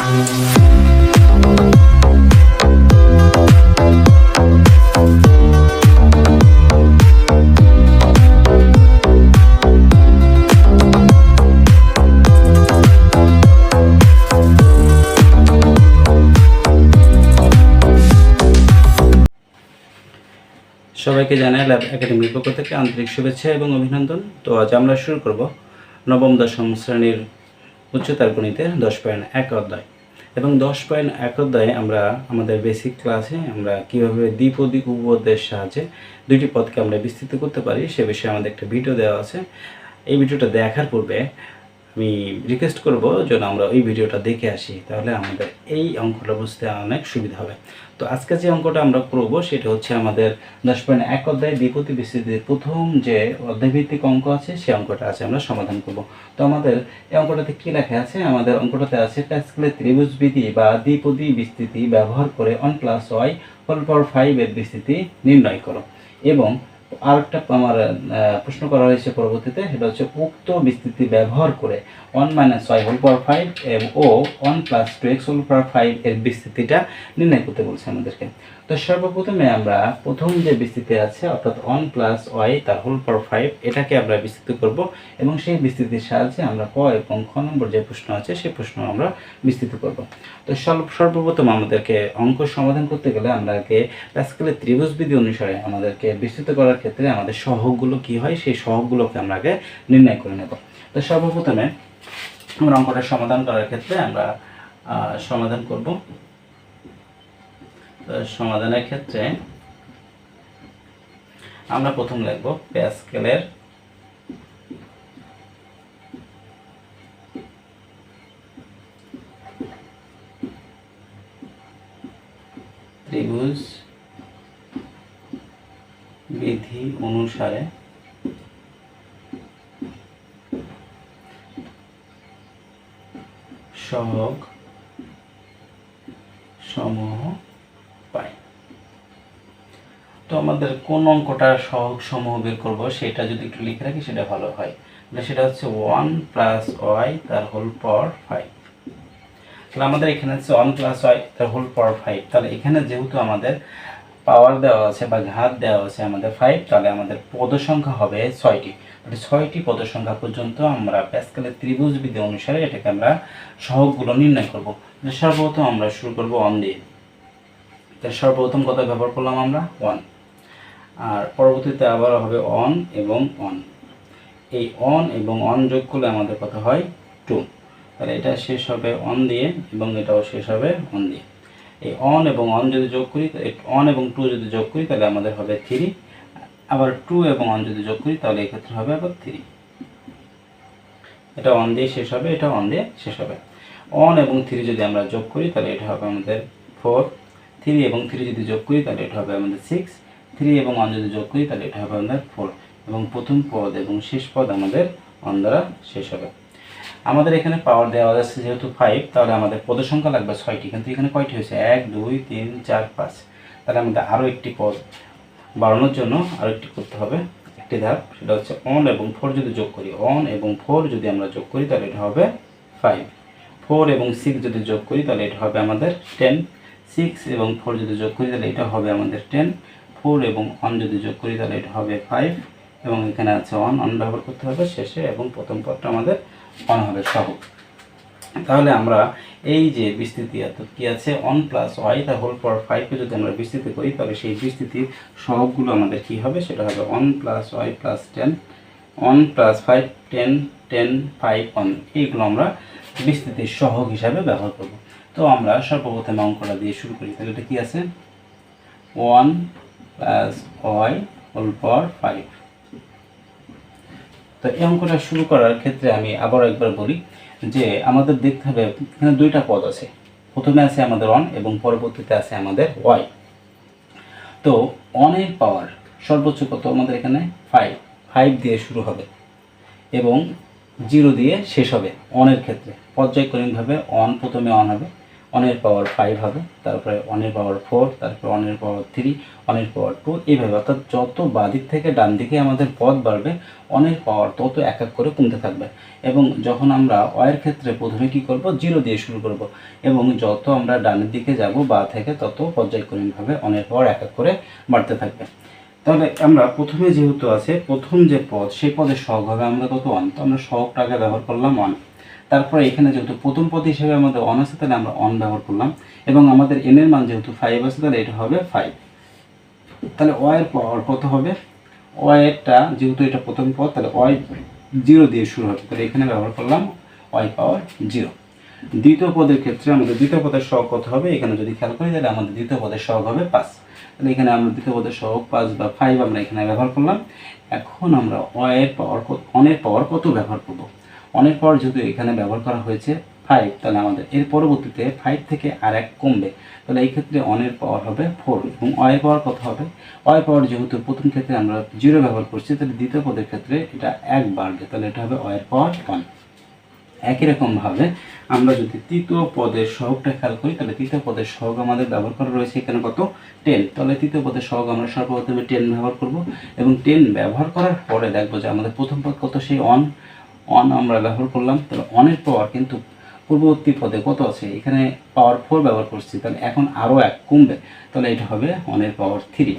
সবাইকে জানাই ল্যাব একাডেমির পক্ষ থেকে আন্তরিক শুভেচ্ছা এবং অভিনন্দন। তো আজ আমরা শুরু করব নবম দশম শ্রেণীর উচ্চতর গণিতের 10.1 অধ্যায়। এবং 10.1 অধ্যায়ে আমরা আমাদের বেসিক ক্লাসে আমরা কীভাবে দ্বিপদী উপপদের সাহায্যে দুইটি পদকে আমরা বিস্তৃত করতে পারি সে বিষয়ে আমাদের একটা ভিডিও দেওয়া আছে। এই ভিডিওটা দেখার পূর্বে আমি রিকোয়েস্ট করব যেন আমরা ওই ভিডিওটা দেখে আসি, তাহলে আমাদের এই অঙ্কটা বুঝতে অনেক সুবিধা হবে। তো আজকে যে অঙ্কটা আমরা করব সেটা হচ্ছে আমাদের 10.1 অধ্যায় দ্বিপদী বিস্তৃতির প্রথম যে অধ্যায়ভিত্তিক অঙ্ক আছে সেই অঙ্কটা আছে আমরা সমাধান করব। তো আমাদের এই অঙ্কটাতে কী লেখা আছে? আমাদের অঙ্কটাতে আছে প্যাসকেলের ত্রিভুজ বিধি বা দ্বিপদী বিস্তৃতি ব্যবহার করে 1+y⁵ এর বিস্তৃতি নির্ণয় করো। এবং আরেকটা আমার প্রশ্ন করা হয়েছে পরবর্তীতে, সেটা হচ্ছে উক্ত বিস্তৃতি ব্যবহার করে 1 - y⁵ ও 1+2x⁵ এর বিস্তৃতিটা নির্ণয় করতে বলছে আমাদেরকে। তো সর্বপ্রথমে আমরা প্রথম যে বিস্তৃতি আছে অর্থাৎ 1+y⁵ এটাকে আমরা বিস্তৃত করব এবং সেই বিস্তৃতির সাহায্যে আমরা ক এবং খ নম্বর যে প্রশ্ন আছে সেই প্রশ্ন আমরা বিস্তৃত করব। তো সর্বপ্রথম আমাদেরকে অঙ্ক সমাধান করতে গেলে আমরা আগে প্যাসকেলের ত্রিভুজ বিধি অনুসারে আমাদেরকে বিস্তৃত করার ক্ষেত্রে আমাদের সহগগুলো কি হয় সেই সহগগুলোকে আমরা আগে নির্ণয় করে নেব। তো সর্বপ্রথমে আমরা অঙ্কটা সমাধান করার ক্ষেত্রে আমরা সমাধান করব। সমাধানের ক্ষেত্রে আমরা প্রথম লিখব প্যাসকেলের ত্রিভুজ বিধি অনুসারে সহগ সমূহ পাই। তো আমাদের কোন অঙ্কটার সহগ সমূহ বের করব সেটা যদি একটু লিখে রাখি সেটা ভালো হয়। সেটা হচ্ছে 1+y⁵। তাহলে আমাদের এখানে হচ্ছে 1+y⁵। তাহলে এখানে যেহেতু আমাদের পাওয়ার দেওয়া আছে বা ঘাত দেওয়া আছে আমাদের 5, তাহলে আমাদের পদ সংখ্যা হবে 6টি। তাহলে 6টি পদ সংখ্যা পর্যন্ত আমরা প্যাসকেলের ত্রিভুজ বিধি অনুসারে এটাকে আমরা সহগগুলো নির্ণয় করব। সর্বপ্রথম আমরা শুরু করব 1 দিয়ে। তাহলে সর্বপ্রথম কত ব্যবহার করলাম আমরা 1, আর পরবর্তীতে আবার হবে 1 এবং 1। এই 1 এবং 1 যোগ করলে আমাদের কত হয় 2। তাহলে এটা শেষ হবে 1 দিয়ে এবং এটাও শেষ হবে 1 দিয়ে। এই 1 এবং 1 যদি যোগ করি, 1 এবং 2 যদি যোগ করি তাহলে আমাদের হবে 3। আবার 2 এবং 1 যদি যোগ করি তাহলে এই ক্ষেত্রে হবে আবার 3। এটা 1 দিয়ে শেষ হবে, এটা 1 দিয়ে শেষ হবে। 1 এবং 3 যদি আমরা যোগ করি তাহলে এটা হবে আমাদের 4। 3 এবং 3 যদি যোগ করি তাহলে এটা হবে আমাদের 6। 3 এবং 1 যদি যোগ করি তাহলে এটা হবে আমাদের 4। এবং প্রথম পদ এবং শেষ পদ আমাদের 1 দ্বারা শেষ হবে। আমাদের এখানে পাওয়ার দেওয়া যাচ্ছে যেহেতু 5, তাহলে আমাদের পদ সংখ্যা লাগবে 6টি, কিন্তু এখানে কয়টি হয়েছে 1 2 3 4 5। তাহলে আমাদের আরও একটি পদ বাড়ানোর জন্য আরও একটি করতে হবে, একটি ধাপ। সেটা হচ্ছে 1 এবং 4 যদি যোগ করি, 1 এবং 4 যদি আমরা যোগ করি তাহলে এটা হবে 5। 4 এবং 6 যদি যোগ করি তাহলে এটা হবে আমাদের 10। 6 এবং 4 যদি যোগ করি তাহলে এটা হবে আমাদের 10। 4 এবং 1 যদি যোগ করি তাহলে এটা হবে 5 এবং এখানে আছে 1 ব্যবহার করতে হবে শেষে এবং প্রথম পদটা আমাদের 1 হবে সহগ। তাহলে আমরা এই যে বিস্তৃতি কি আছে 1+y⁵ যদি আমরা বিস্তৃত করি তাহলে সেই বিস্তৃতির সহগগুলো আমাদের কি হবে সেটা হবে 1+y+10, 1+5 10 10 5 1। এইগুলো আমরা বিস্তৃতির সহগ হিসাবে ব্যবহার করব। তো আমরা সর্বপ্রথম অঙ্কটা দিয়ে শুরু করি। তাহলে এটা কি আছে 1+y⁵। তো এই অঙ্কটা শুরু করার ক্ষেত্রে আমি আবার একবার বলি যে আমাদের দেখতে হবে এখানে দুইটা পদ আছে। প্রথমে আছে আমাদের 1 এবং পরবর্তীতে আছে আমাদের y। তো 1 এর পাওয়ার সর্বোচ্চ কত আমাদের এখানে 5 দিয়ে শুরু হবে এবং 0 দিয়ে শেষ হবে। 1 এর ক্ষেত্রে পর্যায়ক্রমিকভাবে 1 প্রথমে 1 হবে, অনের পাওয়ার 5 হবে, তারপরে অনের পাওয়ার 4, তারপরে অনের পাওয়ার 3, অনের পাওয়ার 2, এইভাবে। অর্থাৎ যত বাঁদিক থেকে ডান দিকে আমাদের পদ বাড়বে অনের পাওয়ার তত এক এক করে কমতে থাকবে। এবং যখন আমরা অয়ের ক্ষেত্রে প্রথমে কী করব, 0 দিয়ে শুরু করব, এবং যত আমরা ডানের দিকে যাব বা থেকে তত পর্যায়ক্রমিকভাবে অনের পাওয়ার এক এক করে বাড়তে থাকবে। তাহলে আমরা প্রথমে যেহেতু আছে প্রথম যে পদ, সেই পদের সহগ হবে আমরা কত 1, তো আমরা সহগটাকে ব্যবহার করলাম 1। তারপরে এখানে যেহেতু প্রথম পদ হিসেবে আমাদের 1 আছে, তাহলে আমরা 1 ব্যবহার করলাম, এবং আমাদের n এর মান যেহেতু 5 আছে, তাহলে এটা হবে 5। তাহলে y এর পাওয়ার কত হবে, y এরটা যেহেতু এটা প্রথম পদ, তাহলে y 0 দিয়ে শুরু হবে, তাহলে এখানে ব্যবহার করলাম y পাওয়ার 0। দ্বিতীয় পদের ক্ষেত্রে আমাদের দ্বিতীয় পদের সহগ কত হবে, এখানে যদি খেয়াল করি তাহলে আমাদের দ্বিতীয় পদের সহগ হবে 5। তাহলে এখানে আমরা দ্বিতীয় পদের সহগ 5 বা 5 আমরা এখানে ব্যবহার করলাম। এখন আমরা অনের পাওয়ার কত ব্যবহার করব। অনের পাওয়ার যেহেতু এখানে ব্যবহার করা হয়েছে 5, তাহলে আমাদের এর পরবর্তীতে 5 থেকে আর 1 কমবে, তাহলে এই ক্ষেত্রে অনের পাওয়ার হবে 4। এবং অয়ের পাওয়ার কত হবে, অয়ের পাওয়ার যেহেতু প্রথম ক্ষেত্রে আমরা 0 ব্যবহার করছি, তাহলে দ্বিতীয় পদের ক্ষেত্রে এটা 1 বাড়বে, তাহলে এটা হবে অয়ের পাওয়ার 1। একই রকমভাবে আমরা যদি তৃতীয় পদের সহগটা খেয়াল করি, তাহলে তৃতীয় পদের সহগ আমাদের ব্যবহার করা রয়েছে এখানে কত 10, তাহলে তৃতীয় পদের সহগ আমরা সর্বপ্রথমে 10 ব্যবহার করব, এবং 10 ব্যবহার করার পরে দেখবো যে আমাদের প্রথম পদ কত, সেই 1 আমরা ব্যবহার করলাম। তাহলে 1 এর পাওয়ার কিন্তু পূর্ববর্তী পদে কত আছে, এখানে পাওয়ার 4 ব্যবহার করছি, তাহলে এখন আরও 1 কমবে, তাহলে এটা হবে 1 এর পাওয়ার 3।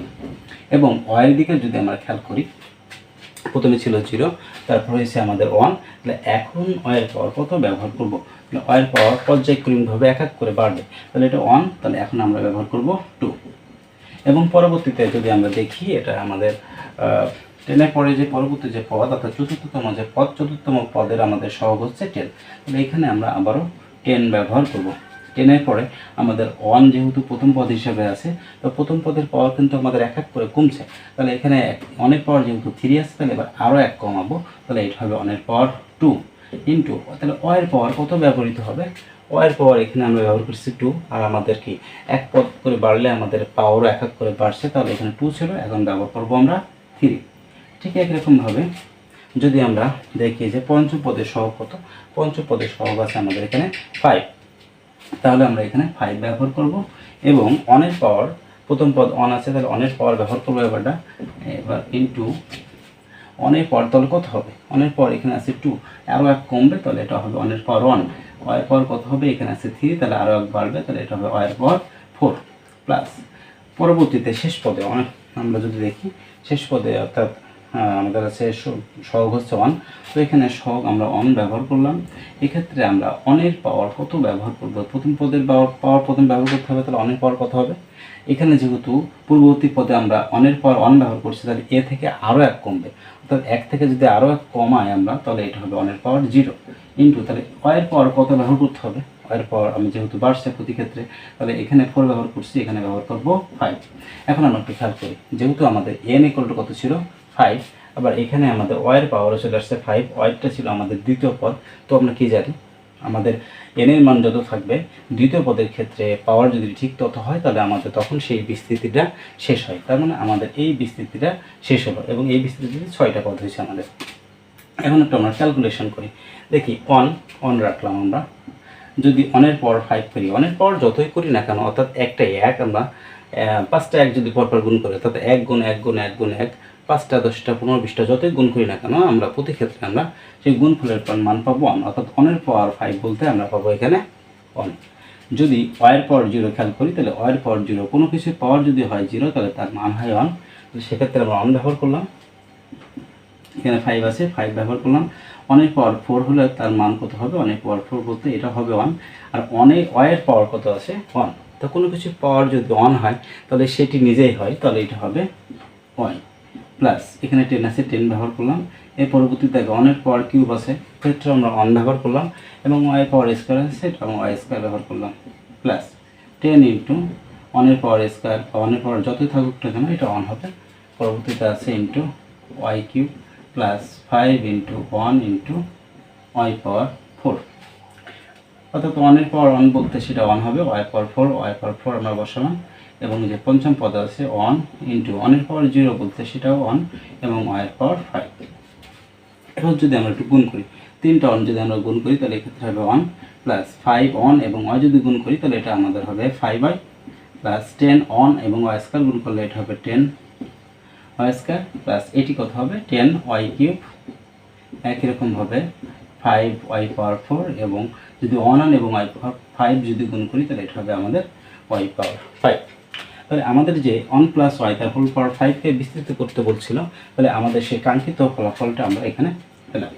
এবং অয়ের দিকে যদি আমরা খেয়াল করি, প্রথমে ছিল 0, তারপর হয়েছে আমাদের 1, তাহলে এখন অয়ের পাওয়ার কত ব্যবহার করব, তাহলে অয়ের পাওয়ার পর্যায়ক্রমিকভাবে এক এক করে বাড়বে, তাহলে এটা 1, তাহলে এখন আমরা ব্যবহার করব 2। এবং পরবর্তীতে যদি আমরা দেখি, এটা আমাদের 10 এর পরে যে পরবর্তী যে পদ, অর্থাৎ চতুর্থতম যে পদ, চতুর্থতম পদের আমাদের সহগ হচ্ছে 10, তাহলে এখানে আমরা আবারও 10 ব্যবহার করব। 10 এর পরে আমাদের 1 যেহেতু প্রথম পদ হিসেবে আছে, তো প্রথম পদের পাওয়ার কিন্তু আমাদের এক এক করে কমছে, তাহলে এখানে 1 এর পাওয়ার যেহেতু 3 আছে, তাহলে এবার আরও 1 কমাবো, তাহলে এটা হবে 1 এর পাওয়ার 2 ইন্টু, তাহলে অয়ের পাওয়ার কত ব্যবহৃত হবে, অয়ের পাওয়ার এখানে আমরা ব্যবহার করছি 2, আর আমাদের কি এক পদ করে বাড়লে আমাদের পাওয়ারও এক এক করে বাড়ছে, তাহলে এখানে 2 ছিল, এখন ব্যবহার করবো আমরা 3। ঠিক একরকমভাবে যদি আমরা দেখি যে পঞ্চম পদের সহগ কত, পঞ্চম পদের সহগ আছে আমাদের এখানে 5, তাহলে আমরা এখানে 5 ব্যবহার করব। এবং অনের পাওয়ার প্রথম পদ 1 আছে, তাহলে অনের পাওয়ার ব্যবহার করবো এবার ইন্টু অনের পাওয়ার, তাহলে কত হবে, অনের পাওয়ার এখানে আছে 2, আরও 1 কমবে, তাহলে এটা হবে অনের পাওয়ার 1। অয়ের পাওয়ার কত হবে, এখানে আছে 3, তাহলে আরও 1 বাড়বে, তাহলে এটা হবে অয়ের পাওয়ার 4 প্লাস পরবর্তীতে শেষ পদে আমরা যদি দেখি, শেষ পদে অর্থাৎ আমাদের কাছে সহগ হচ্ছে 1, তো এখানে সহগ আমরা 1 ব্যবহার করলাম। এক্ষেত্রে আমরা অনের পাওয়ার কত ব্যবহার করব, প্রথম পদের পাওয়ার প্রথম ব্যবহার করতে হবে, তাহলে অনের পাওয়ার কত হবে, এখানে যেহেতু পূর্ববর্তী পদে আমরা অনের পাওয়ার 1 ব্যবহার করছি, তাহলে এ থেকে আরও 1 কমবে, অর্থাৎ 1 থেকে যদি আরও 1 কমাই আমরা, তাহলে এটা হবে অনের পাওয়ার 0 ইন্টু, তাহলে অয়ের পাওয়ার কত ব্যবহার করতে হবে, অয়ের পাওয়ার আমি যেহেতু বাড়ছে প্রতি ক্ষেত্রে, তাহলে এখানে 4 ব্যবহার করছি, এখানে ব্যবহার করব 5। এখন আমরা একটু খেয়াল করি, যেহেতু আমাদের n = কত ছিল 5, আবার এখানে আমাদের অয়ের পাওয়ার চলে আসছে 5, অয়েরটা ছিল আমাদের দ্বিতীয় পদ, তো আমরা কি জানি, আমাদের n এর মান যত থাকবে দ্বিতীয় পদের ক্ষেত্রে পাওয়ার যদি ঠিক তত হয়, তাহলে আমাদের তখন সেই বিস্তৃতিটা শেষ হয়, তার মানে আমাদের এই বিস্তৃতিটা শেষ হলো, এবং এই বিস্তৃতিতে 6টা পদ হয়েছে আমাদের। এখন একটু আমরা ক্যালকুলেশন করি, দেখি 1 রাখলাম আমরা, যদি অনের পাওয়ার 5 করি, অনের পাওয়ার যতই করি না কেন, অর্থাৎ একটাই 1 আমরা 5টা 1 যদি পরপর গুণ করি, অর্থাৎ 1 গুণ 1 গুণ 1 গুণ 1, 5টা 10টা 15 20টা যতই গুণ করি না কেন, আমরা প্রতি ক্ষেত্রে আমরা সেই গুণফলের মান পাবো 1, অর্থাৎ অনের পাওয়ার 5 বলতে আমরা পাবো এখানে 1। যদি অয়ের পাওয়ার 0 খেয়াল করি, তাহলে অয়ের পাওয়ার 0, কোনো কিছুর পাওয়ার যদি হয় 0, তাহলে তার মান হয় 1, তো সেক্ষেত্রে আমরা 1 ব্যবহার করলাম। এখানে 5 আছে, 5 ব্যবহার করলাম। 1 এর পাওয়ার 4 হলে তার মান কত হবে, 1 এর পাওয়ার 4 বলতে এটা হবে 1, আর অয়ের পাওয়ার কত আছে 1, তো কোনো কিছুর পাওয়ার যদি 1 হয়, তাহলে সেটি নিজেই হয়, তাহলে এটা হবে 1 প্লাস এখানে 10 আছে, 10 ব্যবহার করলাম। এর পরবর্তীতে 1 এর পাওয়ার কিউব আছে, ক্ষেত্রে আমরা 1 ব্যবহার করলাম, এবং y পাওয়ার স্কোয়ার আছে, এটা আমরা y স্কোয়ার ব্যবহার করলাম, প্লাস 10 ইন্টু 1 এর পাওয়ার স্কোয়ার, 1 এর পাওয়ার যতই থাকুক না কেন এটা 1 হবে, পরবর্তীতে আছে into y cube plus 5 into 1 into y পাওয়ার 4, অর্থাৎ 1 এর পাওয়ার 1 বলতে সেটা 1 হবে, y পাওয়ার 4 আমরা বসালাম, এবং যে পঞ্চম পদ আছে 1 ইন্টু 1 এর পাওয়ার 0 বলতে সেটাও 1, এবং y এর পাওয়ার 5। এবার যদি আমরা একটু গুণ করি, 3টা 1 যদি আমরা গুণ করি, তাহলে এক্ষেত্রে হবে 1 প্লাস 5 অন এবং ওয়াই যদি গুণ করি তাহলে এটা আমাদের হবে 5y প্লাস 10 অন এবং ওয়াই স্কয়ার গুণ করলে এটা হবে 10 ওয়াই স্কয়ার প্লাস এটি কত হবে 10 ওয়াই কিউব। একই রকমভাবে 5y পাওয়ার 4 এবং যদি অন এবং ওয়াই পাওয়ার 5 যদি গুণ করি তাহলে এটা হবে আমাদের ওয়াই পাওয়ার 5। তাহলে আমাদের যে অন প্লাস ওয়াই তার হোল পাওয়ার 5কে বিস্তৃত করতে বলছিল, তাহলে আমাদের সেই কাঙ্ক্ষিত ফলাফলটা আমরা এখানে পেলাম।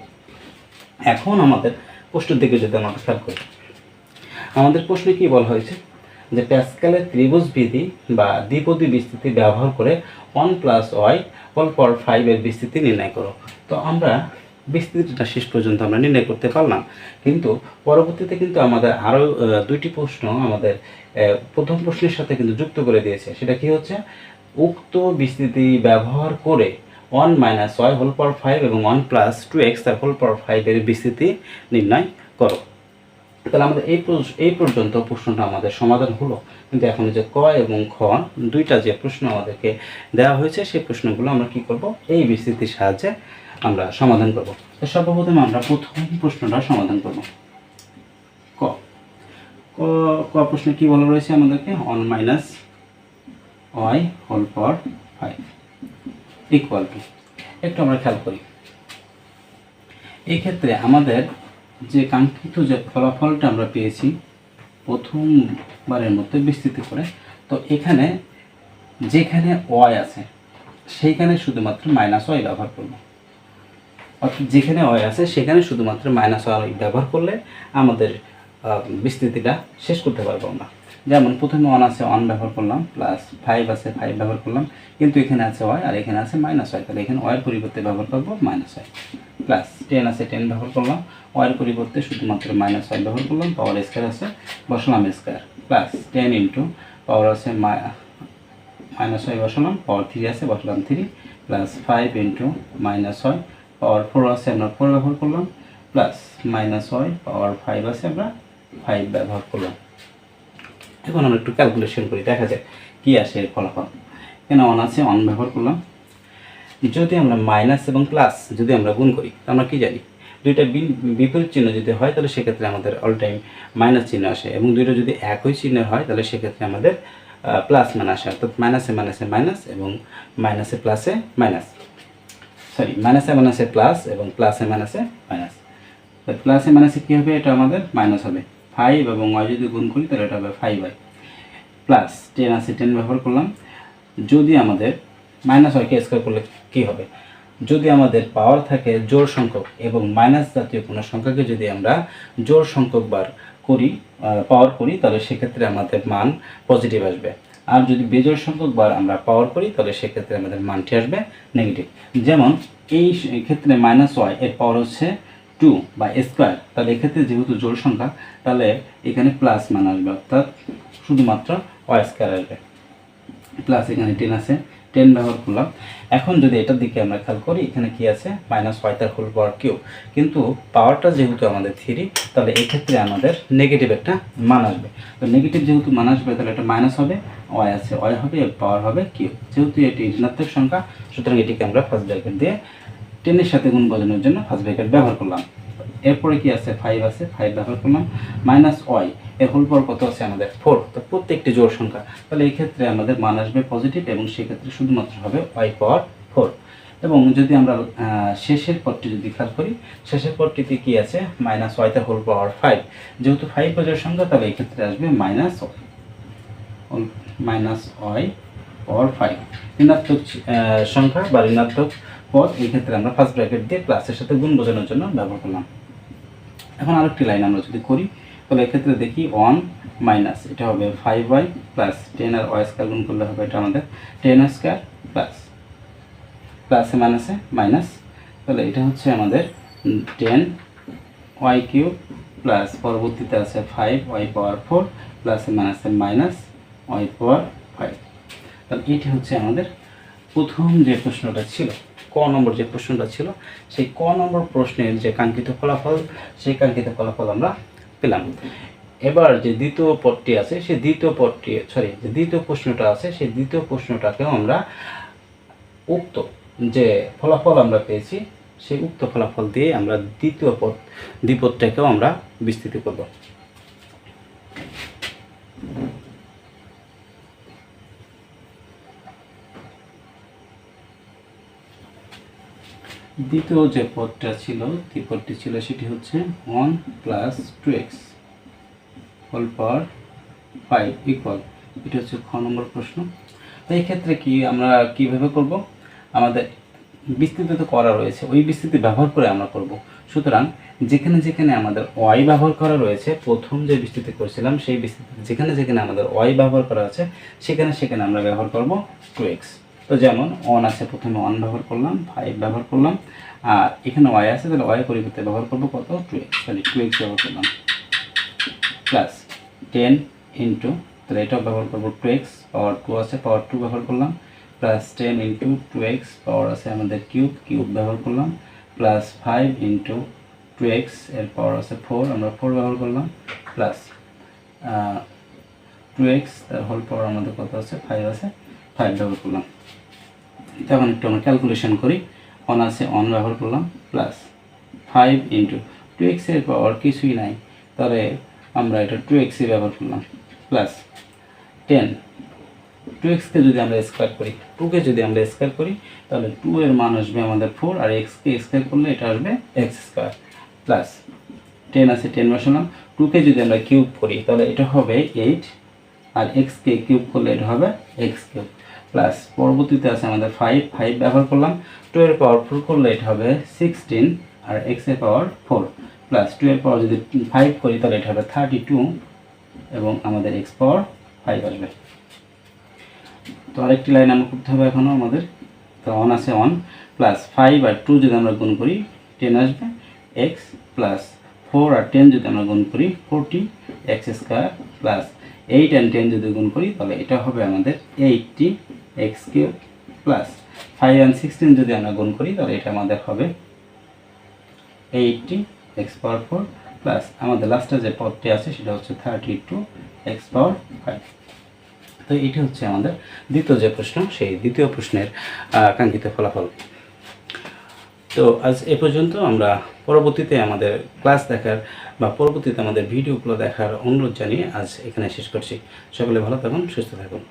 এখন আমাদের প্রশ্নের দিকে যদি আমরা খেয়াল করি, আমাদের প্রশ্নে কি বলা হয়েছে যে প্যাসকেলের ত্রিভুজ বিধি বা দ্বিপদী বিস্তৃতি ব্যবহার করে 1 প্লাস ওয়াই হোল পাওয়ার 5 এর বিস্তৃতি নির্ণয় করো। তো আমরা বিস্তৃতিটা শেষ পর্যন্ত আমরা নির্ণয় করতে পারলাম, কিন্তু পরবর্তীতে কিন্তু আমাদের আরও দুইটি প্রশ্ন আমাদের প্রথম প্রশ্নের সাথে কিন্তু যুক্ত করে দিয়েছে। সেটা কি হচ্ছে, উক্ত বিস্তৃতি ব্যবহার করে 1 মাইনাস ওয়াই হোল পাওয়ার 5 এবং 1 প্লাস 2x তার হোল পাওয়ার 5 এর বিস্তৃতি নির্ণয় করো। তাহলে আমাদের এই পর্যন্ত প্রশ্নটা আমাদের সমাধান হলো, কিন্তু এখন যে ক এবং খ দুইটা যে প্রশ্ন আমাদেরকে দেওয়া হয়েছে সেই প্রশ্নগুলো আমরা কি করব, এই বিস্তৃতির সাহায্যে আমরা সমাধান করব। তো সর্বপ্রথমে আমরা প্রথম প্রশ্নটা সমাধান করব। ক ক প্রশ্নে কি বলা রয়েছে আমাদেরকে, 1 minus Y whole power 5 equal to, একটু আমরা খেয়াল করি এই ক্ষেত্রে আমাদের যে কাঙ্ক্ষিত যে ফলাফলটা আমরা পেয়েছি প্রথমবারের মধ্যে বিস্তৃতি করে, তো এখানে যেখানে ওয়াই আছে সেইখানে শুধুমাত্র মাইনাস ওয়াই ব্যবহার করব। অর্থাৎ যেখানে ওয়াই আছে সেখানে শুধুমাত্র মাইনাস ওয়াই ব্যবহার করলে আমাদের বিস্তৃতিটা শেষ করতে পারবো আমরা। যেমন প্রথমে 1 আছে 1 ব্যবহার করলাম, প্লাস 5 আছে 5 ব্যবহার করলাম, কিন্তু এখানে আছে ওয়াই আর এখানে আছে মাইনাস ওয়াই, তাহলে এখানে ওয়াইয়ের পরিবর্তে ব্যবহার করবো মাইনাস ওয়াই। প্লাস 10 আছে 10 ব্যবহার করলাম, ওয়াইয়ের পরিবর্তে শুধুমাত্র মাইনাস ওয়াই ব্যবহার করলাম, পাওয়ার স্কয়ার আছে বসালাম স্কয়ার, প্লাস 10 ইন্টু পাওয়ার আছে মাইনাস ওয়াই বসালাম, পাওয়ার 3 আছে বসালাম 3, প্লাস 5 ইন্টু মাইনাস ওয়াই পাওয়ার 4 আছে আমরা 4 ব্যবহার করলাম, প্লাস মাইনাস ওয়াই পাওয়ার 5 আছে আমরা 5 ব্যবহার করলাম। এখন আমরা একটু ক্যালকুলেশন করি, দেখা যায় কি আসে এর ফলাফল। এখানে 1 আছে 1 ব্যবহার করলাম, যদি আমরা মাইনাস এবং প্লাস যদি আমরা গুণ করি আমরা কি জানি, দুইটা বিপরীত চিহ্ন যদি হয় তাহলে সেক্ষেত্রে আমাদের অল টাইম মাইনাস চিহ্ন আসে, এবং দুইটা যদি একই চিহ্নের হয় তাহলে সেক্ষেত্রে আমাদের প্লাস মান আসে। অর্থাৎ মাইনাসে মাইনাসে মাইনাস এবং মাইনাসে প্লাসে মাইনাস, সরি মাইনাসে মাইনাসে প্লাস এবং প্লাসে মাইনাসে মাইনাস। প্লাসে মাইনাসে কী হবে, এটা আমাদের মাইনাস হবে 5 এবং ওয়াই যদি গুণ করি তাহলে এটা হবে 5y, প্লাস 10 আছে 10 ব্যবহার করলাম। যদি আমাদের মাইনাস ওয়াইকে স্কয়ার করলে কী হবে, যদি আমাদের পাওয়ার থাকে জোড় সংখ্যক এবং মাইনাস জাতীয় কোনো সংখ্যাকে যদি আমরা জোড় সংখ্যক বার করি পাওয়ার করি তাহলে সেক্ষেত্রে আমাদের মান পজিটিভ আসবে, আর যদি বেজোড় সংখ্যক বার আমরা পাওয়ার করি তাহলে সেক্ষেত্রে আমাদের মানটি আসবে নেগেটিভ। যেমন এই ক্ষেত্রে মাইনাস ওয়াই এর পাওয়ার হচ্ছে 2 বা স্কয়ার, তাহলে এক্ষেত্রে যেহেতু জোড় সংখ্যা তাহলে এখানে প্লাস মান আসবে, অর্থাৎ শুধুমাত্র ওয়াই স্কয়ার আসবে, প্লাস এখানে 10 আছে 10 ব্যবহার করলাম। এখন যদি এটার দিকে আমরা খেয়াল করি, এখানে কি আছে মাইনাস ওয়াই তার হোল পাওয়ার কিউব, কিন্তু পাওয়ারটা যেহেতু আমাদের 3 তাহলে এক্ষেত্রে আমাদের নেগেটিভ একটা মান আসবে। তো নেগেটিভ যেহেতু মান আসবে তাহলে এটা মাইনাস হবে, ওয়াই আছে ওয়াই হবে, পাওয়ার হবে কিউব। যেহেতু এটি ঋণাত্মক সংখ্যা সুতরাং এটিকে আমরা ফার্স্ট ব্র্যাকেট দিয়ে 10 এর সাথে গুণ বোঝানোর জন্য ফার্স্ট ব্র্যাকেট ব্যবহার করলাম। এরপরে কি আছে 5 আছে 5 ব্যবহার করলাম, মাইনাস ওয়াই এর হোল পাওয়ার কত আছে আমাদের 4, তো প্রত্যেকটি জোড় সংখ্যা, তাহলে এই ক্ষেত্রে আমাদের মান আসবে পজিটিভ এবং সেক্ষেত্রে শুধুমাত্র হবে ওয়াই পাওয়ার 4। এবং যদি আমরা শেষের পদটি যদি খেয়াল করি, শেষের পদটিতে কি আছে মাইনাস ওয়াই তার হোল পাওয়ার 5, যেহেতু 5 জোড় সংখ্যা তাহলে এই ক্ষেত্রে আসবে মাইনাস ওয়াই পাওয়ার 5। ঋণাত্মক সংখ্যা বা ঋণাত্মক পদ এই ক্ষেত্রে আমরা ফার্স্ট ব্র্যাকেট দিয়ে প্লাসের সাথে গুণ বোঝানোর জন্য ব্যবহার করলাম। এখন আরেকটি লাইন আমরা যদি করি তাহলে এক্ষেত্রে দেখি 1 মাইনাস এটা হবে 5y প্লাস 10 আর ওয়াই স্কয়ার গুণ করলে হবে এটা আমাদের 10 স্কয়ার প্লাস প্লাসে মাইনাসে মাইনাস, তাহলে এটা হচ্ছে আমাদের 10 ওয়াই কিউব প্লাস পরবর্তীতে আছে 5 ওয়াই পাওয়ার 4 প্লাসে মাইনাসে মাইনাস ওয়াই পাওয়ার 5। তাহলে এটি হচ্ছে আমাদের প্রথম যে প্রশ্নটা ছিল, ক নম্বর যে প্রশ্নটা ছিল, সেই ক নম্বর প্রশ্নের যে কাঙ্ক্ষিত ফলাফল সেই কাঙ্ক্ষিত ফলাফল আমরা পেলাম। এবার যে দ্বিতীয় পদটি আছে সেই দ্বিতীয় প্রশ্নটা আছে সেই দ্বিতীয় প্রশ্নটাকেও আমরা উক্ত যে ফলাফল আমরা পেয়েছি সেই উক্ত ফলাফল দিয়ে আমরা দ্বিপদটাকেও আমরা বিস্তৃত করব। দ্বিতীয় যে পদটা ছিল, যে পদটি ছিল সেটি হচ্ছে 1 plus 2x whole power 5 equal, এটা হচ্ছে খ নম্বর প্রশ্ন। তো এই ক্ষেত্রে কি আমরা কিভাবে করব, আমাদের বিস্তৃত করা রয়েছে, ওই বিস্তৃতি ব্যবহার করে আমরা করব। সুতরাং যেখানে যেখানে আমাদের y ব্যবহার করা রয়েছে, প্রথম যে বিস্তৃতি করেছিলাম সেই বিস্তৃতি যেখানে যেখানে আমাদের y ব্যবহার করা আছে সেখানে সেখানে আমরা ব্যবহার করব 2x। তো যেমন 1 আছে, প্রথমে 1 ব্যবহার করলাম, 5 ব্যবহার করলাম, আর এখানে y আছে, তাহলে y পরিবর্তে ব্যবহার করব কত, 2x, তাহলে 2x ব্যবহার করলাম, প্লাস 10 ইন্টু, তাহলে এটাও ব্যবহার করবো 2x, পাওয়ার 2 আছে, পাওয়ার 2 ব্যবহার করলাম, প্লাস 10 ইন্টু 2x, পাওয়ার আছে আমাদের কিউব ব্যবহার করলাম, প্লাস 5 ইন্টু 2x, এর পাওয়ার আছে 4, আমরা 4 ব্যবহার করলাম, প্লাস 2x, তার হোল পাওয়ার আমাদের কত আছে, 5 আছে, 5 ব্যবহার করলাম। তখন একটু আমরা ক্যালকুলেশন করি, 1 আছে, 1 ব্যবহার করলাম, প্লাস 5 ইন্টু 2x এর পাওয়ার কিছুই নাই, তাহলে আমরা এটা 2x ব্যবহার করলাম, প্লাস 10, 2x কে যদি আমরা স্কোয়ার করি, 2 কে যদি আমরা স্কোয়ার করি তাহলে 2 এর মান আসবে আমাদের 4, আর x কে স্কোয়ার করলে এটা আসবে x স্কোয়ার, প্লাস 10 আছে, 10 বসালাম, 2 কে যদি আমরা কিউব করি তাহলে এটা হবে 8, আর x কে কিউব করলে এটা হবে x কিউব, প্লাস পরবর্তীতে আছে আমাদের 5 ব্যবহার করলাম, 2 এর পাওয়ার 4 করলে এটা হবে 16, আর x এর পাওয়ার 4, প্লাস 2 এর পাওয়ার যদি 5 করি তাহলে এটা হবে 32, এবং আমাদের x পাওয়ার 5 আসবে। তো আরেকটি লাইন আমরা করতে হবে এখনও আমাদের, তো 1 আছে, 1 প্লাস 5 আর 2 যদি আমরা গুণ করি 10 আসবে, x প্লাস 4 আর 10 যদি আমরা গুণ করি 40 x স্কোয়ার, প্লাস 8 আর 10 যদি গুণ করি তাহলে এটা হবে আমাদের 80 x কিউব, প্লাস 5 আর 16 যদি আমরা গুণ করি তাহলে এটা আমাদের হবে 80 x পাওয়ার 4, প্লাস আমাদের লাস্টে যে পদটি আছে সেটা হচ্ছে 32 x পাওয়ার 5। তো এটি হচ্ছে আমাদের দ্বিতীয় যে প্রশ্ন, সেই দ্বিতীয় প্রশ্নের কাঙ্ক্ষিত ফলাফল। তো আজ এ পর্যন্ত, আমরা পরবর্তীতে আমাদের ক্লাস দেখার বা পরবর্তীতে আমাদের ভিডিওগুলো দেখার অনুরোধ জানিয়ে আজ এখানে শেষ করছি। সকলে ভালো থাকুন, সুস্থ থাকুন।